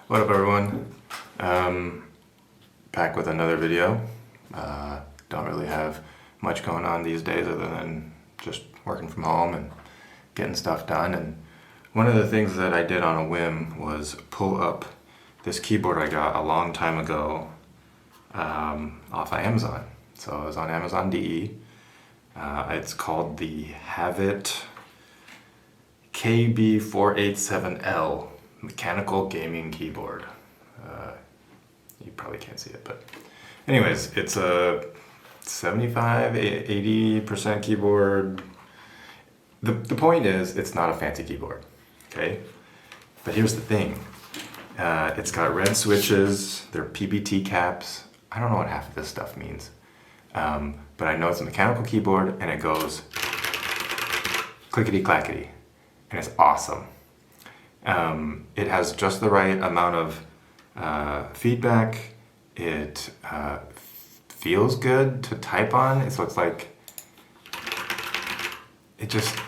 What up, everyone? Back with another video. Don't really have much going on these days other than just working from home and getting stuff done. And one of the things that I did on a whim was pull up this keyboard I got a long time ago off of Amazon. So it was on Amazon DE. It's called the Havit KB487L mechanical gaming keyboard. You probably can't see it, but anyways, it's a 75-80% keyboard. The point is, it's not a fancy keyboard, okay? But here's the thing. It's got red switches, they're PBT caps. I don't know what half of this stuff means. But I know it's a mechanical keyboard and it goes clickety clackety, and it's awesome. It has just the right amount of feedback. It feels good to type on. So it's like, it just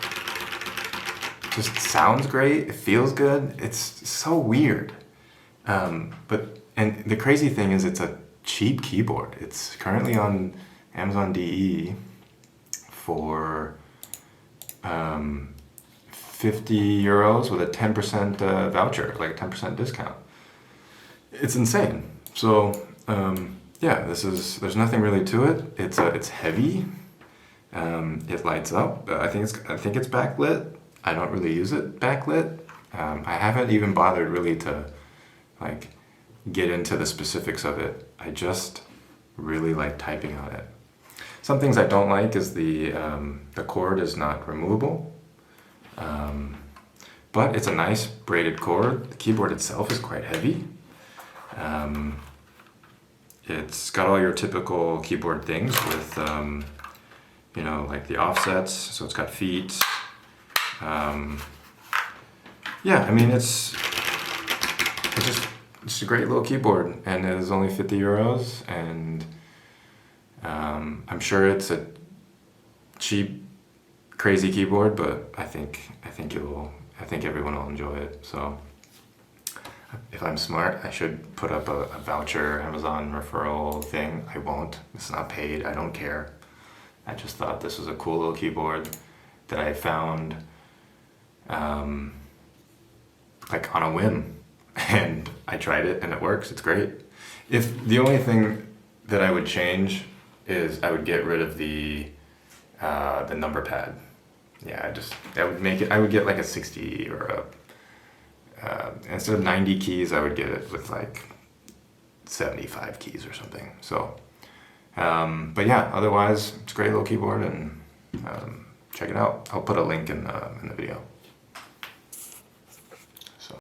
sounds great. It feels good. It's so weird. And the crazy thing is, it's a cheap keyboard. It's currently on Amazon DE for 50 euros with a 10% voucher, like a 10% discount. It's insane. So yeah, there's nothing really to it. It's heavy. It lights up. I think it's backlit. I don't really use it backlit. I haven't even bothered really to like get into the specifics of it. I just really like typing on it. Some things I don't like is the cord is not removable. But it's a nice braided cord. The keyboard itself is quite heavy. It's got all your typical keyboard things with, like the offsets. So it's got feet. Yeah, I mean, it's just a great little keyboard, and it is only 50 euros. And I'm sure it's a cheap, crazy keyboard, but I think everyone will enjoy it. So if I'm smart, I should put up a voucher, Amazon referral thing. I won't. It's not paid. I don't care. I just thought this was a cool little keyboard that I found like on a whim, and I tried it and it works. It's great. If the only thing that I would change is I would get rid of the number pad. Yeah, I would get like a 60 or instead of 90 keys, I would get it with like 75 keys or something. So, but yeah, otherwise, it's a great little keyboard, and check it out. I'll put a link in the video.